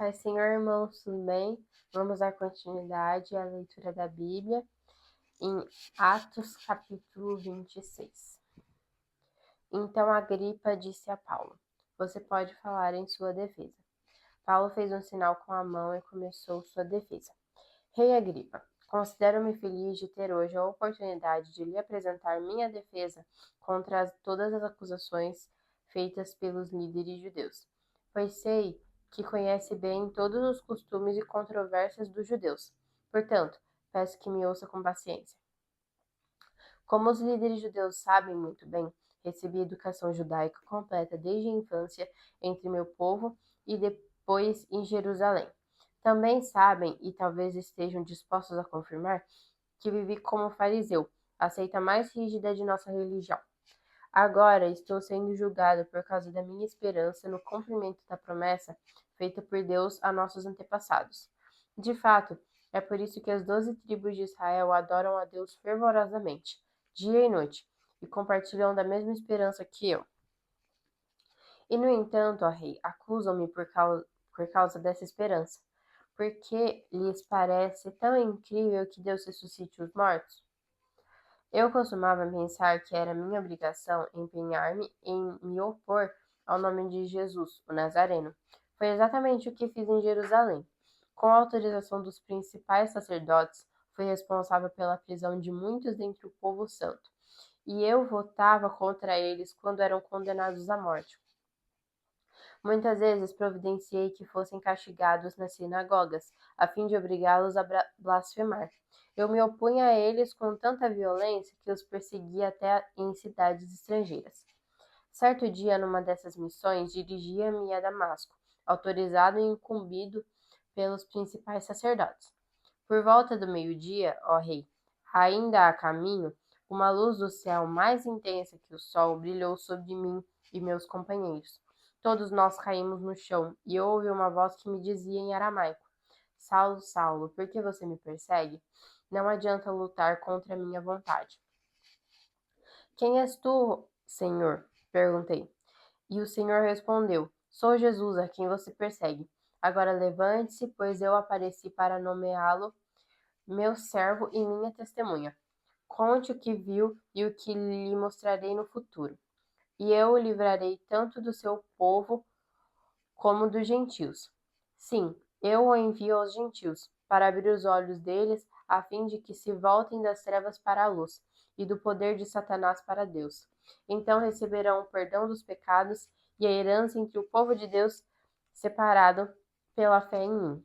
Paz, Senhor, irmãos, tudo bem? Vamos dar continuidade à leitura da Bíblia em Atos, capítulo 26. Então Agripa disse a Paulo: Você pode falar em sua defesa. Paulo fez um sinal com a mão e começou sua defesa. Rei Agripa, considero-me feliz de ter hoje a oportunidade de lhe apresentar minha defesa contra todas as acusações feitas pelos líderes judeus, pois sei que conhece bem todos os costumes e controvérsias dos judeus. Portanto, peço que me ouça com paciência. Como os líderes judeus sabem muito bem, recebi educação judaica completa desde a infância entre meu povo e depois em Jerusalém. Também sabem, e talvez estejam dispostos a confirmar, que vivi como fariseu, a seita mais rígida de nossa religião. Agora estou sendo julgado por causa da minha esperança no cumprimento da promessa feita por Deus a nossos antepassados. De fato, é por isso que as 12 tribos de Israel adoram a Deus fervorosamente, dia e noite, e compartilham da mesma esperança que eu. E, no entanto, ó rei, acusam-me por causa dessa esperança, porque lhes parece tão incrível que Deus ressuscite os mortos. Eu costumava pensar que era minha obrigação empenhar-me em me opor ao nome de Jesus, o Nazareno. Foi exatamente o que fiz em Jerusalém. Com a autorização dos principais sacerdotes, fui responsável pela prisão de muitos dentre o povo santo, e eu votava contra eles quando eram condenados à morte. Muitas vezes providenciei que fossem castigados nas sinagogas, a fim de obrigá-los a blasfemar. Eu me opunha a eles com tanta violência que os perseguia até em cidades estrangeiras. Certo dia, numa dessas missões, dirigia-me a Damasco, autorizado e incumbido pelos principais sacerdotes. Por volta do meio-dia, ó rei, ainda a caminho, uma luz do céu mais intensa que o sol brilhou sobre mim e meus companheiros. Todos nós caímos no chão, e ouvi uma voz que me dizia em aramaico: Saulo, Saulo, por que você me persegue? Não adianta lutar contra a minha vontade. Quem és tu, Senhor? Perguntei. E o Senhor respondeu: Sou Jesus, a quem você persegue. Agora levante-se, pois eu apareci para nomeá-lo meu servo e minha testemunha. Conte o que viu e o que lhe mostrarei no futuro. E eu o livrarei tanto do seu povo como dos gentios. Sim, eu o envio aos gentios, para abrir os olhos deles, a fim de que se voltem das trevas para a luz, e do poder de Satanás para Deus. Então receberão o perdão dos pecados e a herança entre o povo de Deus, separado pela fé em mim.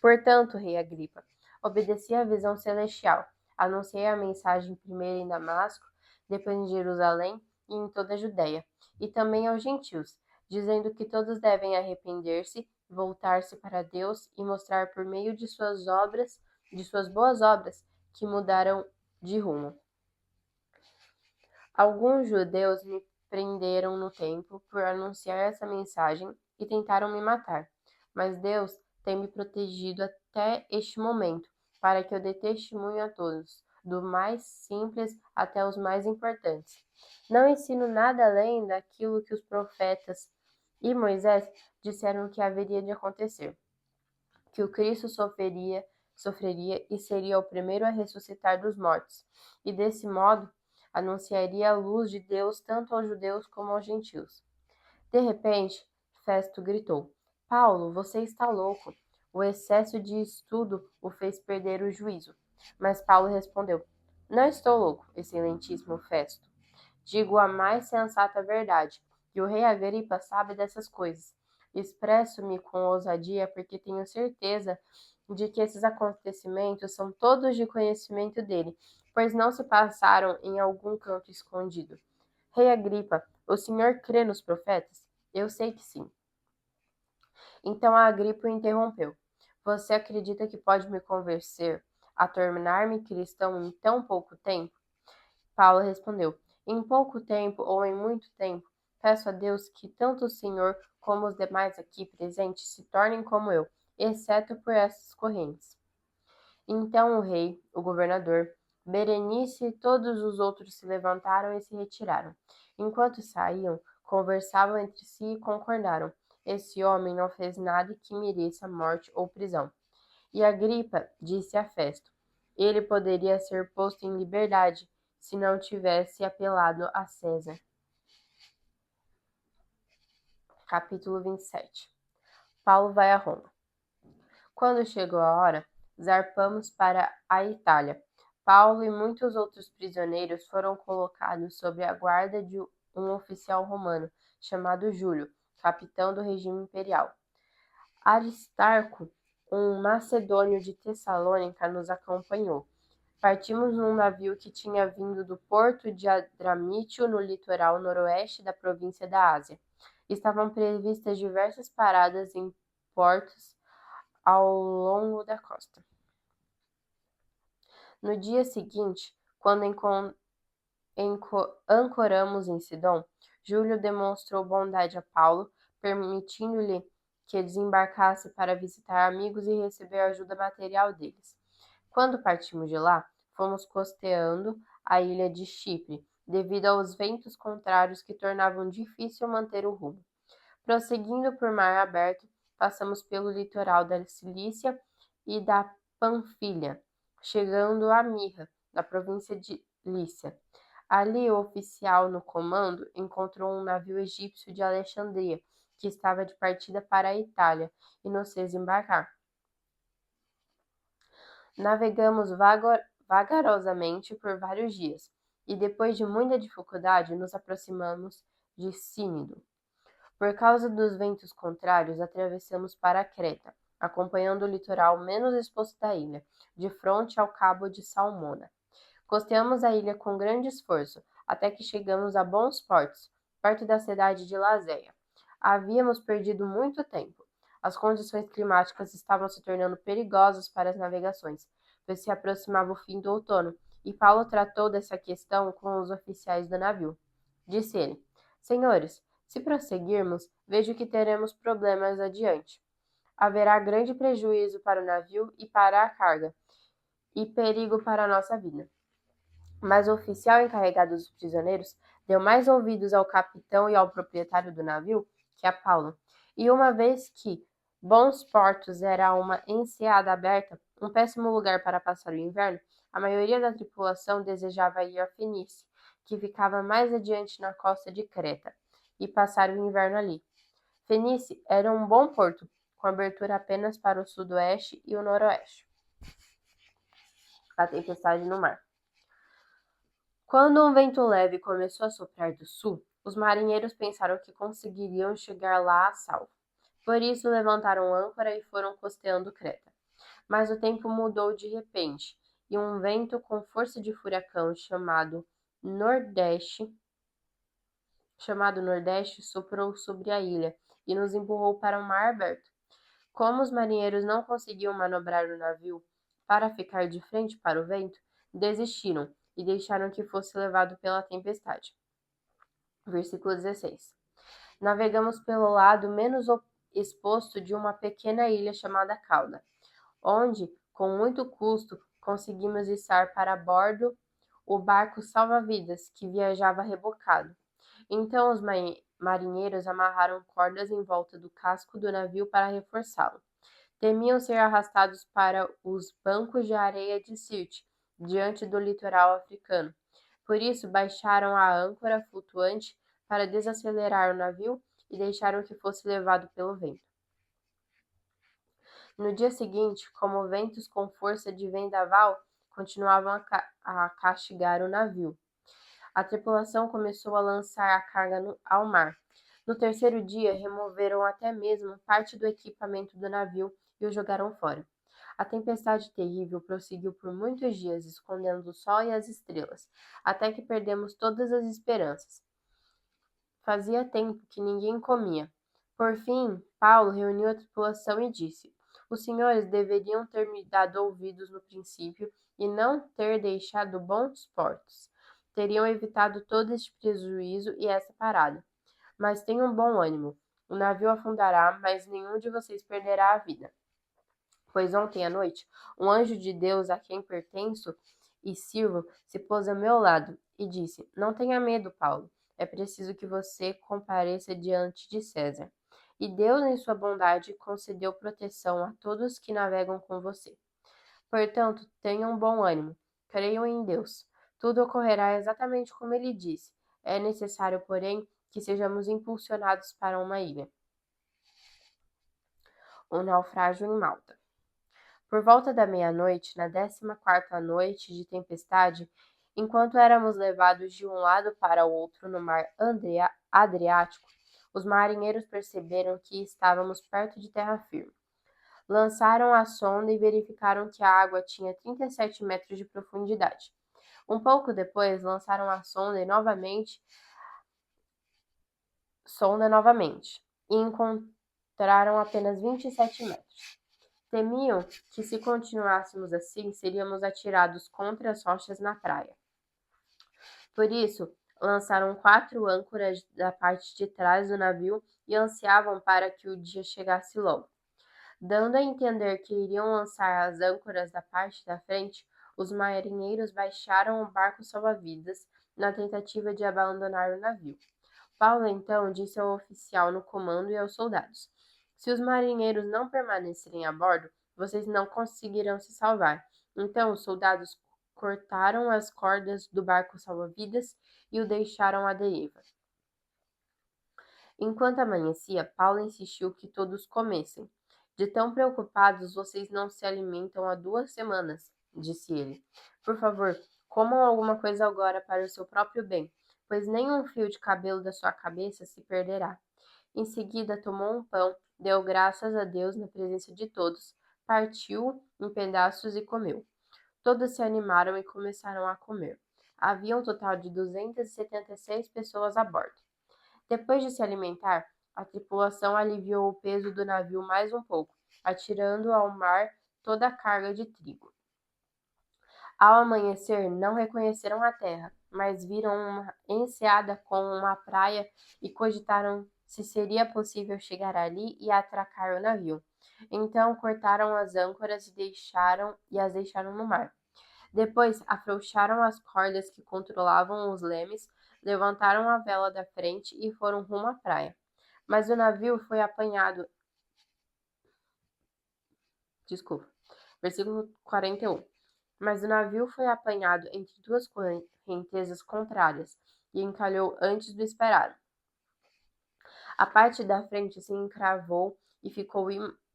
Portanto, rei Agripa, obedeci à visão celestial, anunciei a mensagem primeiro em Damasco, depois em Jerusalém e em toda a Judéia, e também aos gentios, dizendo que todos devem arrepender-se, voltar-se para Deus e mostrar por meio de suas obras, de suas boas obras, que mudaram de rumo. Alguns judeus me prenderam no templo por anunciar essa mensagem e tentaram me matar, mas Deus tem me protegido até este momento, para que eu dê testemunho a todos, do mais simples até os mais importantes. Não ensino nada além daquilo que os profetas e Moisés disseram que haveria de acontecer, que o Cristo sofreria e seria o primeiro a ressuscitar dos mortos, e desse modo anunciaria a luz de Deus tanto aos judeus como aos gentios. De repente, Festo gritou: Paulo, você está louco. O excesso de estudo o fez perder o juízo. Mas Paulo respondeu: Não estou louco, excelentíssimo Festo. Digo a mais sensata verdade, e o rei Agripa sabe dessas coisas. Expresso-me com ousadia porque tenho certeza de que esses acontecimentos são todos de conhecimento dele, pois não se passaram em algum canto escondido. Rei Agripa, o senhor crê nos profetas? Eu sei que sim. Então a Agripa o interrompeu. Você acredita que pode me convencer a tornar-me cristão em tão pouco tempo? Paulo respondeu: Em pouco tempo ou em muito tempo, peço a Deus que tanto o senhor como os demais aqui presentes se tornem como eu, exceto por essas correntes. Então o rei, o governador, Berenice e todos os outros se levantaram e se retiraram. Enquanto saíam, conversavam entre si e concordaram. esse homem não fez nada que mereça morte ou prisão. E Agripa disse a Festo: ele poderia ser posto em liberdade se não tivesse apelado a César. Capítulo 27. Paulo vai a Roma. Quando chegou a hora, zarpamos para a Itália. Paulo e muitos outros prisioneiros foram colocados sob a guarda de um oficial romano chamado Júlio, capitão do regime imperial. Aristarco, um macedônio de Tessalônica, nos acompanhou. Partimos num navio que tinha vindo do porto de Adramítio, no litoral noroeste da província da Ásia. Estavam previstas diversas paradas em portos ao longo da costa. No dia seguinte, quando ancoramos em Sidom, Júlio demonstrou bondade a Paulo, permitindo-lhe que desembarcasse para visitar amigos e receber a ajuda material deles. Quando partimos de lá, fomos costeando a ilha de Chipre, devido aos ventos contrários que tornavam difícil manter o rumo. Prosseguindo por mar aberto, passamos pelo litoral da Cilícia e da Panfilha, chegando a Mirra, na província de Lícia. Ali, o oficial no comando encontrou um navio egípcio de Alexandria, que estava de partida para a Itália, e nos fez embarcar. Navegamos vagarosamente por vários dias, e depois de muita dificuldade nos aproximamos de Cínido. Por causa dos ventos contrários, atravessamos para Creta, acompanhando o litoral menos exposto da ilha, de frente ao cabo de Salmona. Costeamos a ilha com grande esforço, até que chegamos a bons portos, perto da cidade de Lazéia. Havíamos perdido muito tempo. As condições climáticas estavam se tornando perigosas para as navegações, pois se aproximava o fim do outono, e Paulo tratou dessa questão com os oficiais do navio. Disse ele: Senhores, se prosseguirmos, vejo que teremos problemas adiante. Haverá grande prejuízo para o navio e para a carga, e perigo para a nossa vida. Mas o oficial encarregado dos prisioneiros deu mais ouvidos ao capitão e ao proprietário do navio que a Paulo. E uma vez que Bons Portos era uma enseada aberta, um péssimo lugar para passar o inverno, a maioria da tripulação desejava ir a Fenícia, que ficava mais adiante na costa de Creta, e passar o inverno ali. Fenícia era um bom porto, com abertura apenas para o sudoeste e o noroeste. A tempestade no mar. Quando um vento leve começou a soprar do sul, os marinheiros pensaram que conseguiriam chegar lá a salvo. Por isso, levantaram âncora e foram costeando Creta. Mas o tempo mudou de repente, e um vento com força de furacão chamado Nordeste soprou sobre a ilha e nos empurrou para o mar aberto. Como os marinheiros não conseguiam manobrar o navio para ficar de frente para o vento, desistiram e deixaram que fosse levado pela tempestade. Versículo 16. Navegamos pelo lado menos exposto de uma pequena ilha chamada Cauda, onde, com muito custo, conseguimos içar para bordo o barco salva-vidas, que viajava rebocado. Então os marinheiros amarraram cordas em volta do casco do navio para reforçá-lo. Temiam ser arrastados para os bancos de areia de Sirte, diante do litoral africano. Por isso, baixaram a âncora flutuante para desacelerar o navio e deixaram que fosse levado pelo vento. No dia seguinte, como ventos com força de vendaval continuavam a castigar o navio, a tripulação começou a lançar a carga ao mar. No terceiro dia, removeram até mesmo parte do equipamento do navio e o jogaram fora. A tempestade terrível prosseguiu por muitos dias, escondendo o sol e as estrelas, até que perdemos todas as esperanças. Fazia tempo que ninguém comia. Por fim, Paulo reuniu a tripulação e disse: Os senhores deveriam ter me dado ouvidos no princípio e não ter deixado bons portos. Teriam evitado todo este prejuízo e essa parada. Mas tenham bom ânimo. O navio afundará, mas nenhum de vocês perderá a vida. Pois ontem à noite, um anjo de Deus a quem pertenço e sirvo se pôs ao meu lado e disse: Não tenha medo, Paulo. É preciso que você compareça diante de César. e Deus, em sua bondade, concedeu proteção a todos que navegam com você. Portanto, tenham bom ânimo, creiam em Deus. Tudo ocorrerá exatamente como ele disse. É necessário, porém, que sejamos impulsionados para uma ilha. O naufrágio em Malta. Por volta da meia-noite, na 14ª noite de tempestade, enquanto éramos levados de um lado para o outro no mar Adriático, os marinheiros perceberam que estávamos perto de terra firme. Lançaram a sonda e verificaram que a água tinha 37 metros de profundidade. Um pouco depois, lançaram a sonda novamente e encontraram apenas 27 metros. Temiam que, se continuássemos assim, seríamos atirados contra as rochas na praia. Por isso, lançaram 4 âncoras da parte de trás do navio e ansiavam para que o dia chegasse logo. Dando a entender que iriam lançar as âncoras da parte da frente, os marinheiros baixaram o barco salva-vidas na tentativa de abandonar o navio. Paulo então disse ao oficial no comando e aos soldados: se os marinheiros não permanecerem a bordo, vocês não conseguirão se salvar. Então os soldados cortaram as cordas do barco salva-vidas e o deixaram à deriva. Enquanto amanhecia, Paulo insistiu que todos comessem. De tão preocupados, vocês não se alimentam há 2 semanas, disse ele. Por favor, comam alguma coisa agora para o seu próprio bem, pois nem um fio de cabelo da sua cabeça se perderá. Em seguida, tomou um pão, deu graças a Deus na presença de todos, partiu em pedaços e comeu. Todos se animaram e começaram a comer. Havia um total de 276 pessoas a bordo. Depois de se alimentar, a tripulação aliviou o peso do navio mais um pouco, atirando ao mar toda a carga de trigo. Ao amanhecer, não reconheceram a terra, mas viram uma enseada com uma praia e cogitaram se seria possível chegar ali e atracar o navio. Então cortaram as âncoras e as deixaram no mar. Depois afrouxaram as cordas que controlavam os lemes, levantaram a vela da frente e foram rumo à praia. Mas o navio foi apanhado. Versículo 41. Mas o navio foi apanhado entre 2 correntezas contrárias e encalhou antes do esperado. A parte da frente se encravou e ficou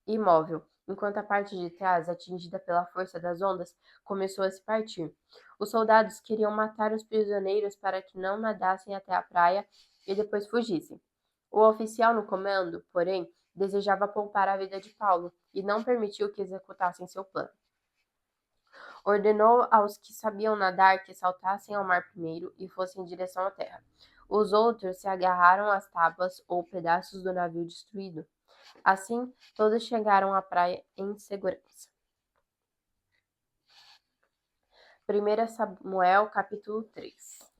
imóvel, enquanto a parte de trás, atingida pela força das ondas, começou a se partir. Os soldados queriam matar os prisioneiros para que não nadassem até a praia e depois fugissem. O oficial no comando, porém, desejava poupar a vida de Paulo e não permitiu que executassem seu plano. Ordenou aos que sabiam nadar que saltassem ao mar primeiro e fossem em direção à terra. Os outros se agarraram às tábuas ou pedaços do navio destruído. Assim, todos chegaram à praia em segurança. 1 Samuel, capítulo 3.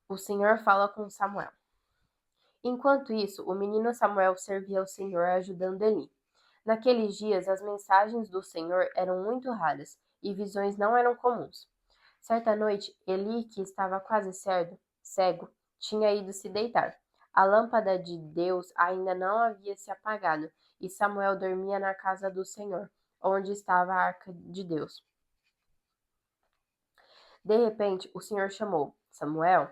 O Senhor fala com Samuel. Enquanto isso, o menino Samuel servia ao Senhor ajudando Eli. Naqueles dias, as mensagens do Senhor eram muito raras e visões não eram comuns. Certa noite, Eli, que estava quase cego, tinha ido se deitar. A lâmpada de Deus ainda não havia se apagado e Samuel dormia na casa do Senhor, onde estava a arca de Deus. De repente, o Senhor chamou: Samuel.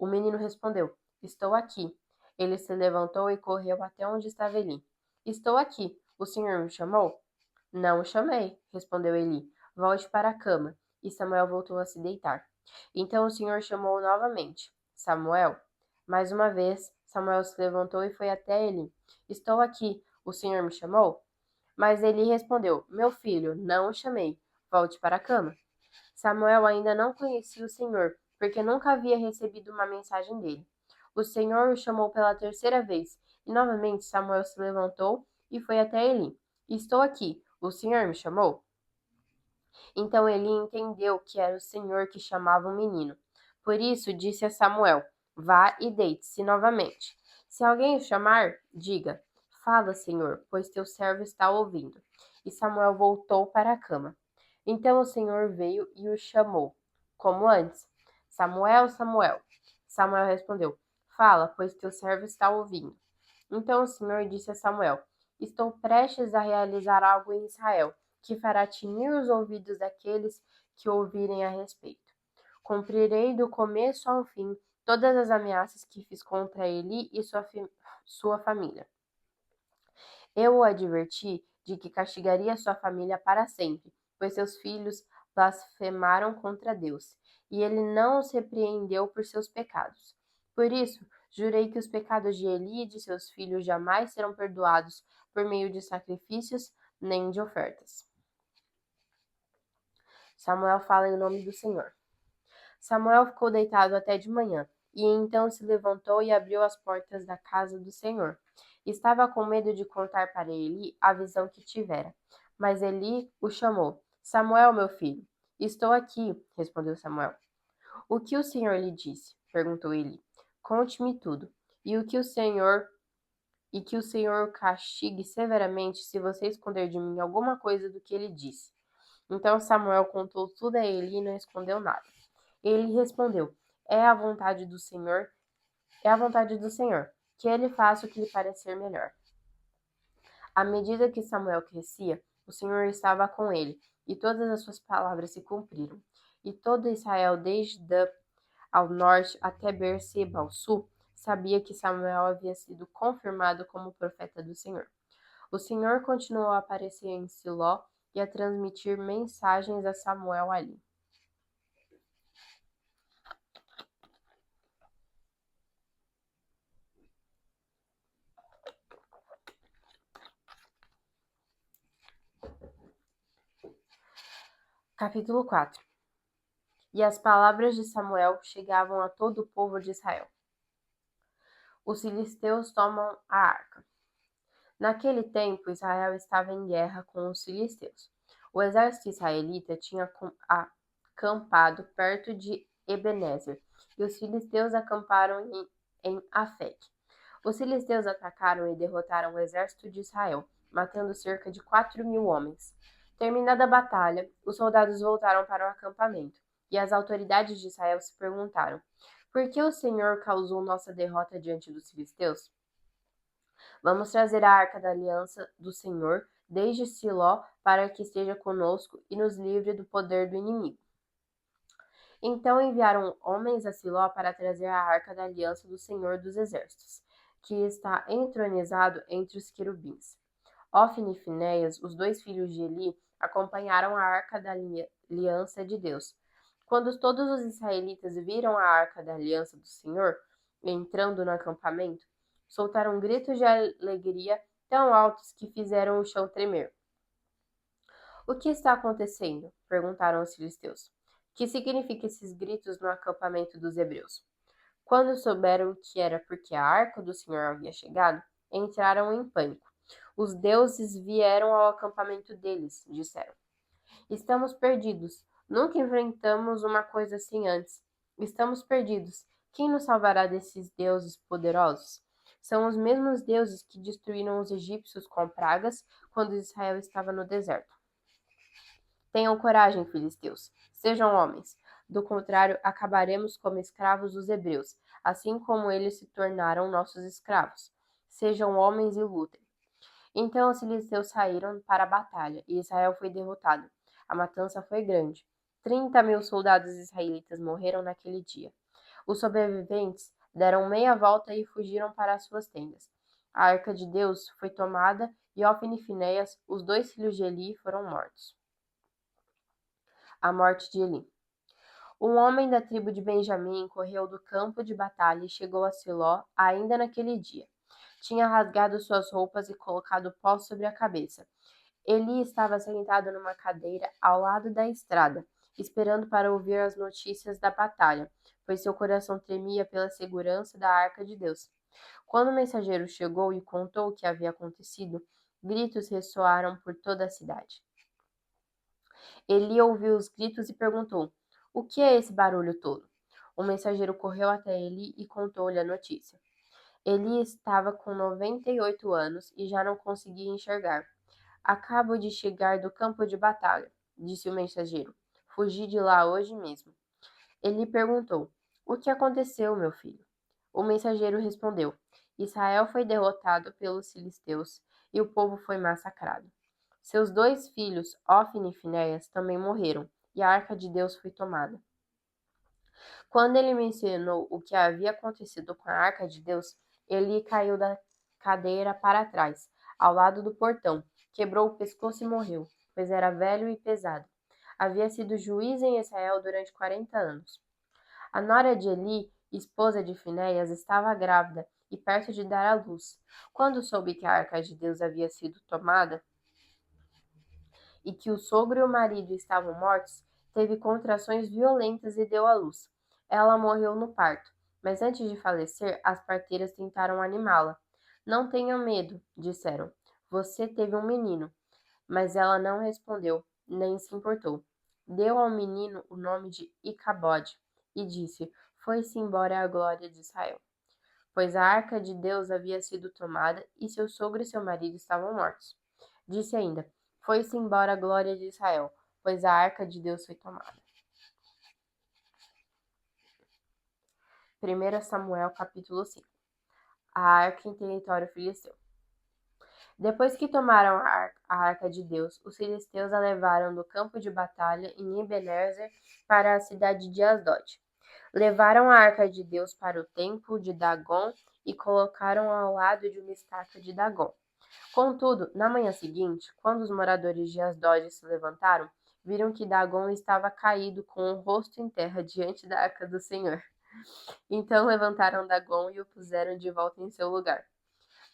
O menino respondeu: Estou aqui. Ele se levantou e correu até onde estava Eli. Estou aqui. O Senhor me chamou? Não o chamei, respondeu Eli. Volte para a cama. E Samuel voltou a se deitar. Então o Senhor chamou novamente: Samuel. Mais uma vez, Samuel se levantou e foi até Eli. Estou aqui. O Senhor me chamou? Mas Eli respondeu: Meu filho, não o chamei. Volte para a cama. Samuel ainda não conhecia o Senhor, porque nunca havia recebido uma mensagem dele. O Senhor o chamou pela 3ª vez, e novamente Samuel se levantou e foi até Eli. Estou aqui. O Senhor me chamou? Então Eli entendeu que era o Senhor que chamava o menino. Por isso disse a Samuel: Vá e deite-se novamente. Se alguém o chamar, diga: Fala, Senhor, pois teu servo está ouvindo. E Samuel voltou para a cama. Então o Senhor veio e o chamou, como antes: Samuel, Samuel. Samuel respondeu: Fala, pois teu servo está ouvindo. Então o Senhor disse a Samuel: Estou prestes a realizar algo em Israel, que fará tinir os ouvidos daqueles que ouvirem a respeito. Cumprirei do começo ao fim todas as ameaças que fiz contra Eli e sua família. Eu o adverti de que castigaria sua família para sempre, pois seus filhos blasfemaram contra Deus, e ele não os repreendeu por seus pecados. Por isso, jurei que os pecados de Eli e de seus filhos jamais serão perdoados por meio de sacrifícios nem de ofertas. Samuel fala em nome do Senhor. Samuel ficou deitado até de manhã, e então se levantou e abriu as portas da casa do Senhor. Estava com medo de contar para Eli a visão que tivera. Mas Eli o chamou: Samuel, meu filho. Estou aqui, respondeu Samuel. O que o Senhor lhe disse? Perguntou Eli. Conte-me tudo. E que o Senhor castigue severamente se você esconder de mim alguma coisa do que ele disse. Então Samuel contou tudo a Eli e não escondeu nada. Ele respondeu: É a vontade do Senhor, que ele faça o que lhe parecer melhor. À medida que Samuel crescia, o Senhor estava com ele, e todas as suas palavras se cumpriram. E todo Israel, desde Dan ao norte até Beerseba ao sul, sabia que Samuel havia sido confirmado como profeta do Senhor. O Senhor continuou a aparecer em Siló e a transmitir mensagens a Samuel ali. Capítulo 4. E as palavras de Samuel chegavam a todo o povo de Israel. Os filisteus tomam a arca. Naquele tempo, Israel estava em guerra com os filisteus. O exército israelita tinha acampado perto de Ebenezer, e os filisteus acamparam em Afec. Os filisteus atacaram e derrotaram o exército de Israel, matando cerca de 4.000 homens. Terminada a batalha, os soldados voltaram para o acampamento, e as autoridades de Israel se perguntaram: Por que o Senhor causou nossa derrota diante dos filisteus? Vamos trazer a arca da aliança do Senhor desde Siló para que esteja conosco e nos livre do poder do inimigo. Então enviaram homens a Siló para trazer a arca da aliança do Senhor dos Exércitos, que está entronizado entre os querubins. Ofni e Finéias, os dois filhos de Eli, acompanharam a arca da aliança de Deus. Quando todos os israelitas viram a arca da aliança do Senhor entrando no acampamento, soltaram gritos de alegria tão altos que fizeram o chão tremer. O que está acontecendo? Perguntaram os filisteus. Que significa esses gritos no acampamento dos hebreus? Quando souberam que era porque a arca do Senhor havia chegado, entraram em pânico. Os deuses vieram ao acampamento deles, disseram. Estamos perdidos. Nunca enfrentamos uma coisa assim antes. Estamos perdidos. Quem nos salvará desses deuses poderosos? São os mesmos deuses que destruíram os egípcios com pragas quando Israel estava no deserto. Tenham coragem, filisteus. Sejam homens. Do contrário, acabaremos como escravos dos hebreus, assim como eles se tornaram nossos escravos. Sejam homens e lutem. Então os filisteus saíram para a batalha, e Israel foi derrotado. A matança foi grande. 30.000 soldados israelitas morreram naquele dia. Os sobreviventes deram meia volta e fugiram para as suas tendas. A arca de Deus foi tomada e Ofni e Finéias, os dois filhos de Eli, foram mortos. A morte de Eli. Um homem da tribo de Benjamim correu do campo de batalha e chegou a Siló ainda naquele dia. Tinha rasgado suas roupas e colocado pó sobre a cabeça. Eli estava sentado numa cadeira ao lado da estrada, esperando para ouvir as notícias da batalha, pois seu coração tremia pela segurança da arca de Deus. Quando o mensageiro chegou e contou o que havia acontecido, gritos ressoaram por toda a cidade. Eli ouviu os gritos e perguntou: O que é esse barulho todo? O mensageiro correu até Eli e contou-lhe a notícia. Eli estava com 98 anos e já não conseguia enxergar. Acabo de chegar do campo de batalha, disse o mensageiro. Fugi de lá hoje mesmo. Ele perguntou: O que aconteceu, meu filho? O mensageiro respondeu: Israel foi derrotado pelos filisteus e o povo foi massacrado. Seus 2 filhos, Ofni e Finéias, também morreram, e a arca de Deus foi tomada. Quando ele mencionou o que havia acontecido com a arca de Deus, Eli caiu da cadeira para trás, ao lado do portão, quebrou o pescoço e morreu, pois era velho e pesado. Havia sido juiz em Israel durante 40 anos. A nora de Eli, esposa de Finéias, estava grávida e perto de dar à luz. Quando soube que a arca de Deus havia sido tomada e que o sogro e o marido estavam mortos, teve contrações violentas e deu à luz. Ela morreu no parto, mas antes de falecer, as parteiras tentaram animá-la. Não tenha medo, disseram. Você teve um menino. Mas ela não respondeu, nem se importou. Deu ao menino o nome de Icabode e disse: Foi-se embora a glória de Israel. Pois a arca de Deus havia sido tomada e seu sogro e seu marido estavam mortos. Disse ainda: Foi-se embora a glória de Israel, pois a arca de Deus foi tomada. 1 Samuel capítulo 5. A arca em território filisteu. Depois que tomaram a arca de Deus, os filisteus a levaram do campo de batalha em Ebenezer para a cidade de Asdod. Levaram a arca de Deus para o templo de Dagon e colocaram ao lado de uma estaca de Dagon. Contudo, na manhã seguinte, quando os moradores de Asdod se levantaram, viram que Dagon estava caído com o rosto em terra diante da arca do Senhor. Então levantaram Dagon e o puseram de volta em seu lugar.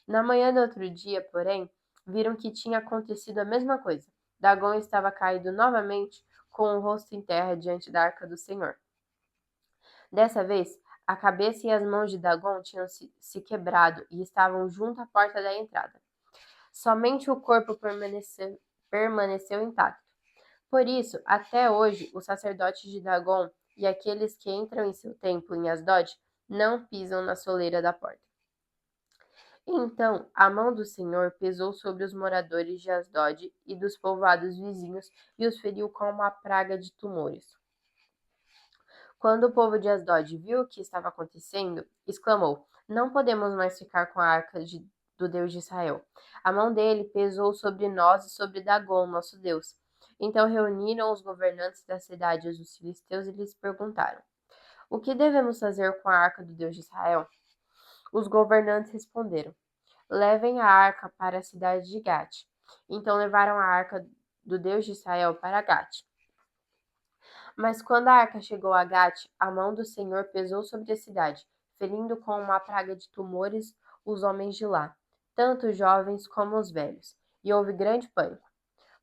Na manhã do outro dia, porém, viram que tinha acontecido a mesma coisa. Dagon estava caído novamente, com o rosto em terra diante da arca do Senhor. Dessa vez, a cabeça e as mãos de Dagon tinham se quebrado e estavam junto à porta da entrada. Somente o corpo permaneceu intacto. Por isso, até hoje, os sacerdotes de Dagon e aqueles que entram em seu templo em Asdod não pisam na soleira da porta. Então a mão do Senhor pesou sobre os moradores de Asdod e dos povoados vizinhos e os feriu com uma praga de tumores. Quando o povo de Asdod viu o que estava acontecendo, exclamou: Não podemos mais ficar com a arca do Deus de Israel. A mão dele pesou sobre nós e sobre Dagon, nosso Deus. Então reuniram os governantes das cidades dos filisteus e lhes perguntaram: O que devemos fazer com a arca do Deus de Israel? Os governantes responderam: Levem a arca para a cidade de Gate. Então levaram a arca do Deus de Israel para Gate. Mas quando a arca chegou a Gate, a mão do Senhor pesou sobre a cidade, ferindo com uma praga de tumores os homens de lá, tanto os jovens como os velhos, e houve grande pânico.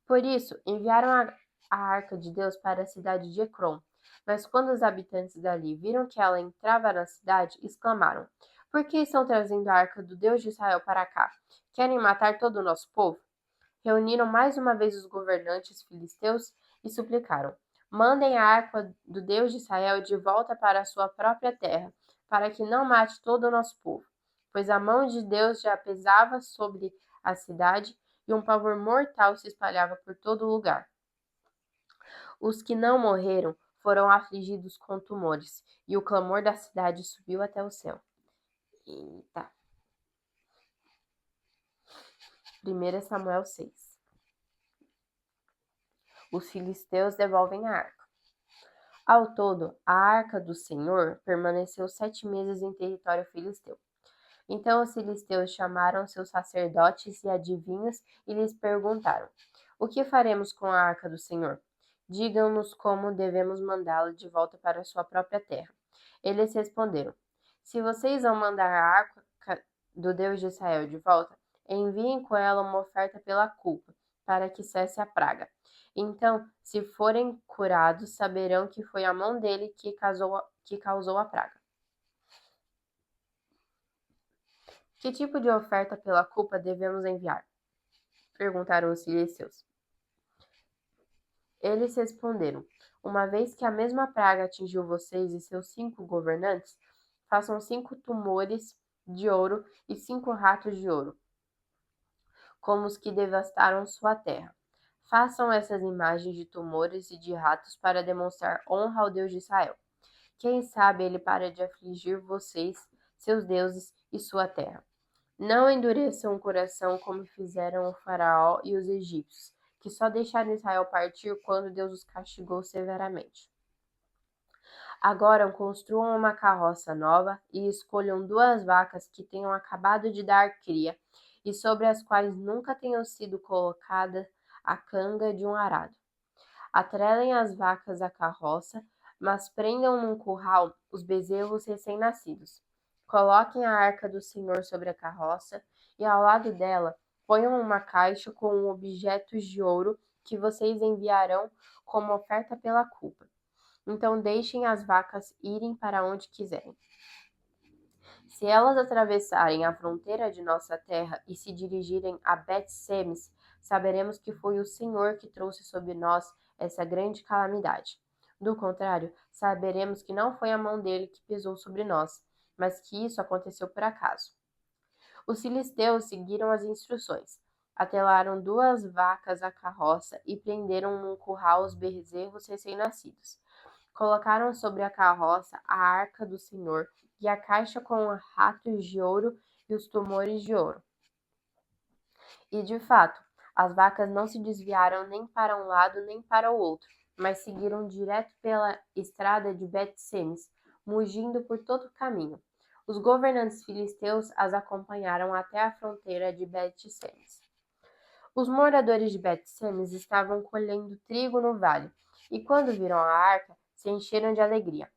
Por isso, enviaram a arca de Deus para a cidade de Ecrom. Mas quando os habitantes dali viram que ela entrava na cidade, exclamaram: Por que estão trazendo a arca do Deus de Israel para cá? Querem matar todo o nosso povo? Reuniram mais uma vez os governantes filisteus e suplicaram: Mandem a arca do Deus de Israel de volta para a sua própria terra, para que não mate todo o nosso povo. Pois a mão de Deus já pesava sobre a cidade e um pavor mortal se espalhava por todo o lugar. Os que não morreram foram afligidos com tumores, e o clamor da cidade subiu até o céu. Eita. 1 Samuel 6. Os filisteus devolvem a arca. Ao todo, a arca do Senhor permaneceu 7 meses em território filisteu. Então os filisteus chamaram seus sacerdotes e adivinhos e lhes perguntaram: O que faremos com a arca do Senhor? Digam-nos como devemos mandá-la de volta para sua própria terra. Eles responderam: Se vocês vão mandar a arca do Deus de Israel de volta, enviem com ela uma oferta pela culpa, para que cesse a praga. Então, se forem curados, saberão que foi a mão dele que causou a praga. Que tipo de oferta pela culpa devemos enviar? Perguntaram os filisteus. Eles responderam: uma vez que a mesma praga atingiu vocês e seus 5 governantes, façam 5 tumores de ouro e 5 ratos de ouro, como os que devastaram sua terra. Façam essas imagens de tumores e de ratos para demonstrar honra ao Deus de Israel. Quem sabe ele para de afligir vocês, seus deuses e sua terra. Não endureçam o coração como fizeram o faraó e os egípcios, que só deixaram Israel partir quando Deus os castigou severamente. Agora construam uma carroça nova e escolham 2 vacas que tenham acabado de dar cria e sobre as quais nunca tenham sido colocada a canga de um arado. Atrelem as vacas à carroça, mas prendam num curral os bezerros recém-nascidos. Coloquem a arca do Senhor sobre a carroça e ao lado dela ponham uma caixa com objetos de ouro que vocês enviarão como oferta pela culpa. Então deixem as vacas irem para onde quiserem. Se elas atravessarem a fronteira de nossa terra e se dirigirem a Bet-Semes, saberemos que foi o Senhor que trouxe sobre nós essa grande calamidade. Do contrário, saberemos que não foi a mão dele que pesou sobre nós, mas que isso aconteceu por acaso. Os filisteus seguiram as instruções. Atelaram 2 vacas à carroça e prenderam num curral os bezerros recém-nascidos. Colocaram sobre a carroça a arca do Senhor e a caixa com ratos de ouro e os tumores de ouro. E, de fato, as vacas não se desviaram nem para um lado nem para o outro, mas seguiram direto pela estrada de Bet-Semes, mugindo por todo o caminho. Os governantes filisteus as acompanharam até a fronteira de Bet-Semes. Os moradores de Bet-Semes estavam colhendo trigo no vale, e quando viram a arca, se encheram de alegria.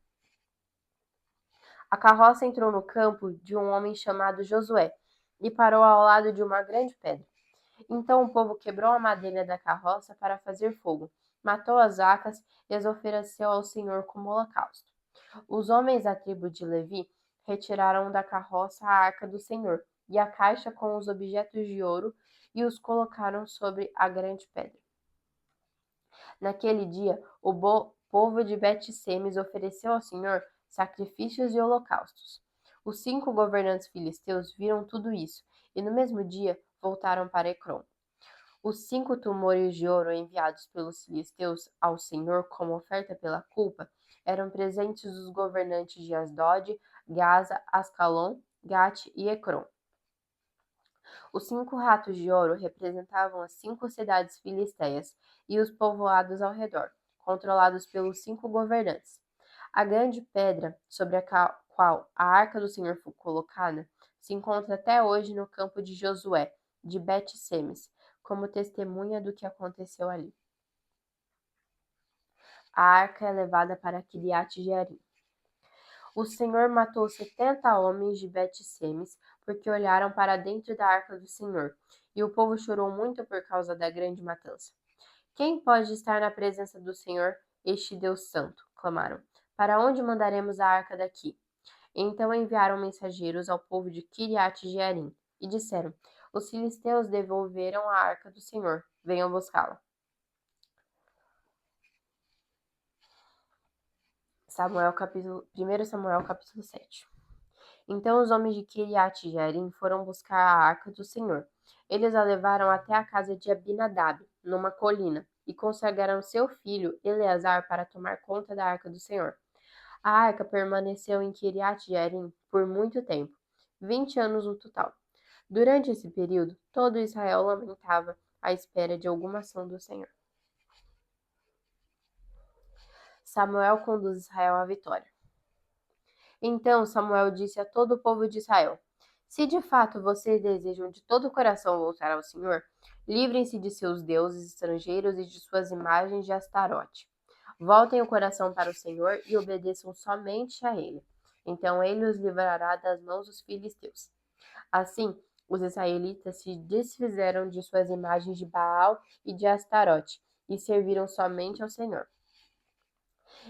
A carroça entrou no campo de um homem chamado Josué e parou ao lado de uma grande pedra. Então o povo quebrou a madeira da carroça para fazer fogo, matou as vacas e as ofereceu ao Senhor como holocausto. Os homens da tribo de Levi retiraram da carroça a arca do Senhor e a caixa com os objetos de ouro e os colocaram sobre a grande pedra. Naquele dia, o povo de Bet-Semes ofereceu ao Senhor sacrifícios e holocaustos. Os 5 governantes filisteus viram tudo isso e no mesmo dia voltaram para Ecrom. Os 5 tumores de ouro enviados pelos filisteus ao Senhor como oferta pela culpa eram presentes dos governantes de Asdod, Gaza, Ascalon, Gate e Ecrom. Os 5 ratos de ouro representavam as 5 cidades filisteias e os povoados ao redor, controlados pelos 5 governantes. A grande pedra sobre a qual a arca do Senhor foi colocada se encontra até hoje no campo de Josué, de Bet-Semes, como testemunha do que aconteceu ali. A arca é levada para Quiriate-Jearim. O Senhor matou 70 homens de Bet-Semes, porque olharam para dentro da arca do Senhor, e o povo chorou muito por causa da grande matança. Quem pode estar na presença do Senhor, este Deus Santo? Clamaram. Para onde mandaremos a arca daqui? Então enviaram mensageiros ao povo de Quiriate-Jearim e disseram: os filisteus devolveram a arca do Senhor, venham buscá-la. 1 Samuel capítulo 7. Então os homens de Quiriate-Jearim foram buscar a arca do Senhor. Eles a levaram até a casa de Abinadab, numa colina, e consagraram seu filho Eleazar para tomar conta da arca do Senhor. A arca permaneceu em Quiriate-Jearim por muito tempo, 20 anos no total. Durante esse período, todo Israel lamentava à espera de alguma ação do Senhor. Samuel conduz Israel à vitória. Então Samuel disse a todo o povo de Israel: se de fato vocês desejam de todo o coração voltar ao Senhor, livrem-se de seus deuses estrangeiros e de suas imagens de Astarote. Voltem o coração para o Senhor e obedeçam somente a Ele. Então Ele os livrará das mãos dos filisteus. Assim, os israelitas se desfizeram de suas imagens de Baal e de Astarote e serviram somente ao Senhor.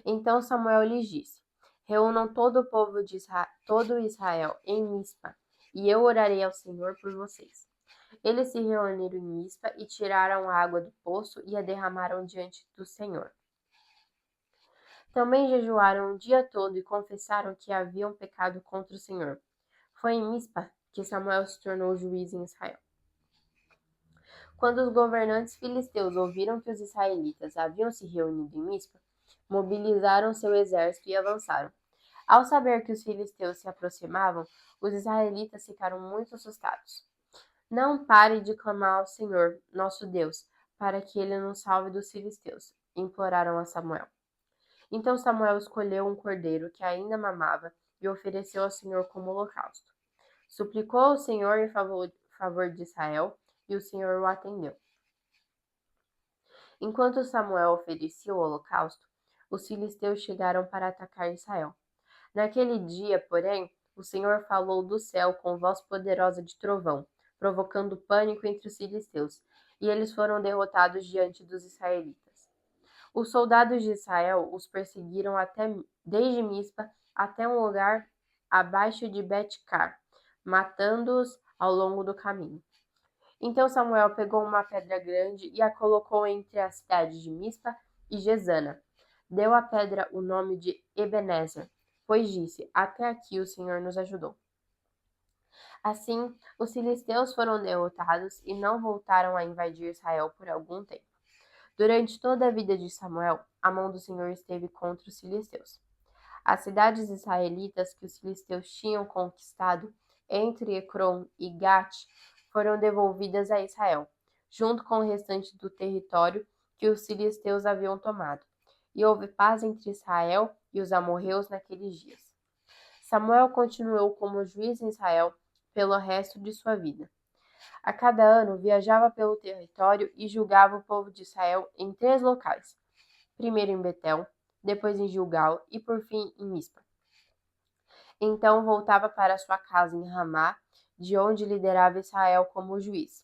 Então Samuel lhes disse: reúnam todo o povo de todo Israel em Mispa, e eu orarei ao Senhor por vocês. Eles se reuniram em Mispa e tiraram a água do poço e a derramaram diante do Senhor. Também jejuaram o dia todo e confessaram que haviam pecado contra o Senhor. Foi em Mispa que Samuel se tornou juiz em Israel. Quando os governantes filisteus ouviram que os israelitas haviam se reunido em Mispa, mobilizaram seu exército e avançaram. Ao saber que os filisteus se aproximavam, os israelitas ficaram muito assustados. Não pare de clamar ao Senhor, nosso Deus, para que ele nos salve dos filisteus, imploraram a Samuel. Então Samuel escolheu um cordeiro que ainda mamava e ofereceu ao Senhor como holocausto. Suplicou ao Senhor em favor de Israel, e o Senhor o atendeu. Enquanto Samuel oferecia o holocausto, os filisteus chegaram para atacar Israel. Naquele dia, porém, o Senhor falou do céu com voz poderosa de trovão, provocando pânico entre os filisteus, e eles foram derrotados diante dos israelitas. Os soldados de Israel os perseguiram desde Mispa até um lugar abaixo de Bet-car, matando-os ao longo do caminho. Então Samuel pegou uma pedra grande e a colocou entre as cidades de Mispa e Gesana. Deu à pedra o nome de Ebenezer, pois disse: Até aqui o Senhor nos ajudou. Assim, os filisteus foram derrotados e não voltaram a invadir Israel por algum tempo. Durante toda a vida de Samuel, a mão do Senhor esteve contra os filisteus. As cidades israelitas que os filisteus tinham conquistado entre Ecrom e Gat foram devolvidas a Israel, junto com o restante do território que os filisteus haviam tomado. E houve paz entre Israel e os amorreus naqueles dias. Samuel continuou como juiz em Israel pelo resto de sua vida. A cada ano viajava pelo território e julgava o povo de Israel em 3 locais: primeiro em Betel, depois em Gilgal e por fim em Mispa. Então voltava para sua casa em Ramá, de onde liderava Israel como juiz.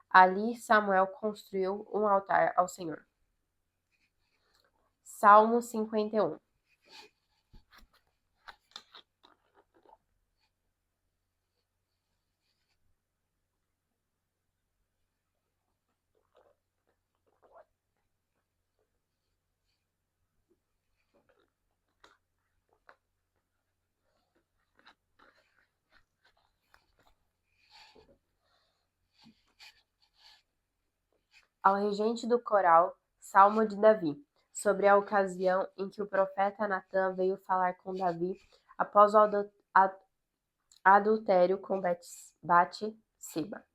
Ali Samuel construiu um altar ao Senhor. Salmo 51. Ao regente do coral, Salmo de Davi, sobre a ocasião em que o profeta Natã veio falar com Davi após o adultério com Batseba.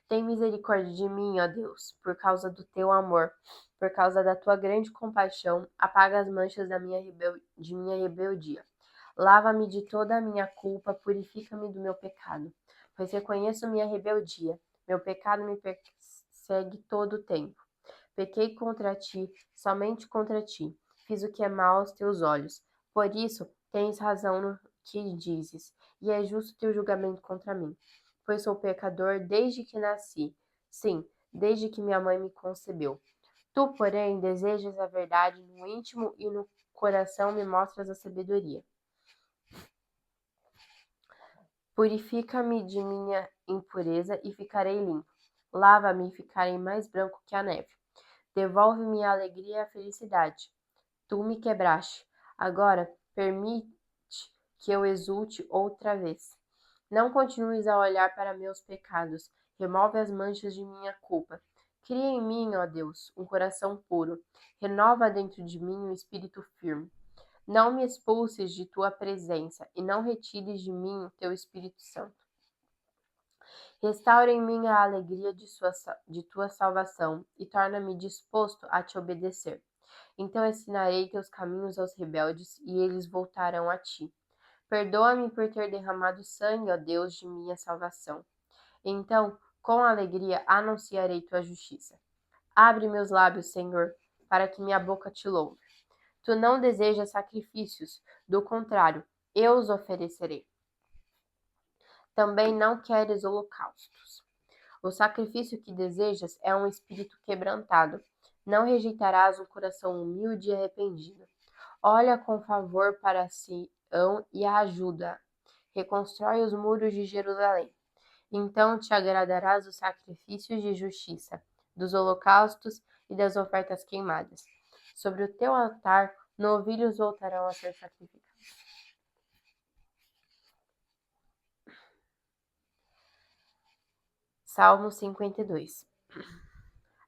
Tem misericórdia de mim, ó Deus, por causa do teu amor, por causa da tua grande compaixão, apaga as manchas de minha rebeldia. Lava-me de toda a minha culpa, purifica-me do meu pecado, pois reconheço minha rebeldia, meu pecado me persegue todo o tempo. Pequei contra ti, somente contra ti, fiz o que é mal aos teus olhos. Por isso, tens razão no que dizes, e é justo teu julgamento contra mim, pois sou pecador desde que nasci, sim, desde que minha mãe me concebeu. Tu, porém, desejas a verdade no íntimo e no coração me mostras a sabedoria. Purifica-me de minha impureza e ficarei limpo. Lava-me e ficarei mais branco que a neve. Devolve-me a alegria e a felicidade. Tu me quebraste. Agora, permite que eu exulte outra vez. Não continues a olhar para meus pecados. Remove as manchas de minha culpa. Cria em mim, ó Deus, um coração puro. Renova dentro de mim um espírito firme. Não me expulses de tua presença e não retires de mim o teu Espírito Santo. Restaura em mim a alegria de tua salvação e torna-me disposto a te obedecer. Então ensinarei teus caminhos aos rebeldes e eles voltarão a ti. Perdoa-me por ter derramado sangue, ó Deus de minha salvação. Então, com alegria, anunciarei tua justiça. Abre meus lábios, Senhor, para que minha boca te louve. Tu não desejas sacrifícios, do contrário, eu os oferecerei. Também não queres holocaustos. O sacrifício que desejas é um espírito quebrantado. Não rejeitarás um coração humilde e arrependido. Olha com favor para Sião e a ajuda. reconstrói os muros de Jerusalém. Então te agradarás dos sacrifícios de justiça, dos holocaustos e das ofertas queimadas. Sobre o teu altar, novilhos voltarão a ser sacrificados. Salmo 52.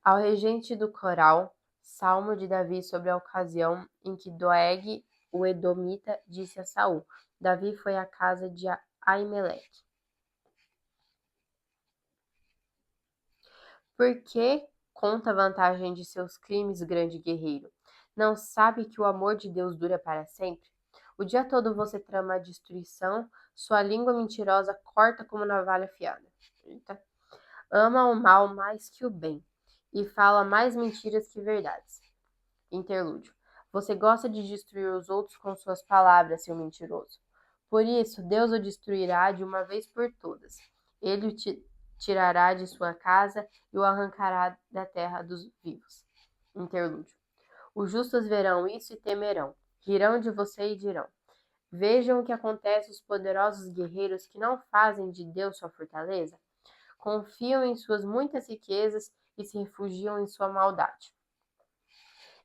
Ao regente do coral, salmo de Davi sobre a ocasião em que Doeg, o edomita, disse a Saul: Davi foi à casa de Aimeleque. Por que conta a vantagem de seus crimes, grande guerreiro? Não sabe que o amor de Deus dura para sempre? O dia todo você trama a destruição, sua língua mentirosa corta como navalha afiada. Eita. Ama o mal mais que o bem, e fala mais mentiras que verdades. Interlúdio. Você gosta de destruir os outros com suas palavras, seu mentiroso. Por isso, Deus o destruirá de uma vez por todas. Ele o tirará de sua casa e o arrancará da terra dos vivos. Interlúdio. Os justos verão isso e temerão. Rirão de você e dirão: Vejam o que acontece aos poderosos guerreiros que não fazem de Deus sua fortaleza. Confiam em suas muitas riquezas e se refugiam em sua maldade.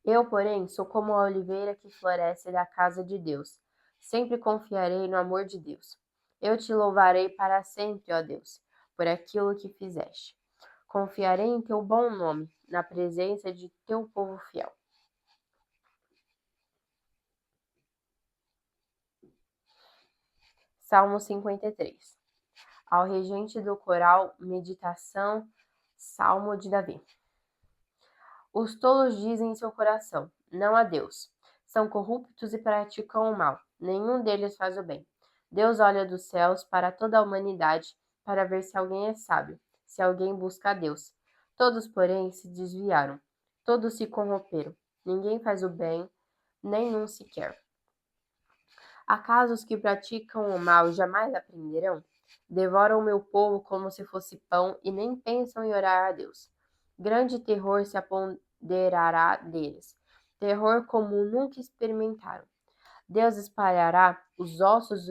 Eu, porém, sou como a oliveira que floresce da casa de Deus. Sempre confiarei no amor de Deus. Eu te louvarei para sempre, ó Deus, por aquilo que fizeste. Confiarei em teu bom nome, na presença de teu povo fiel. Salmo 53. Ao regente do coral, meditação, Salmo de Davi. Os tolos dizem em seu coração: não há Deus. São corruptos e praticam o mal. Nenhum deles faz o bem. Deus olha dos céus para toda a humanidade para ver se alguém é sábio, se alguém busca a Deus. Todos, porém, se desviaram. Todos se corromperam. Ninguém faz o bem, nenhum sequer. Acaso os que praticam o mal jamais aprenderão? Devoram o meu povo como se fosse pão e nem pensam em orar a Deus. Grande terror se apoderará deles, terror como nunca experimentaram. Deus espalhará os ossos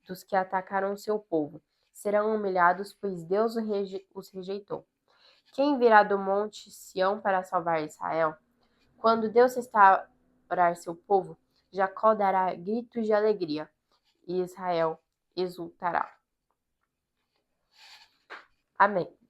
dos que atacaram seu povo. Serão humilhados, pois Deus os rejeitou. Quem virá do monte Sião para salvar Israel? Quando Deus restaurar seu povo, Jacó dará gritos de alegria e Israel exultará. Amém.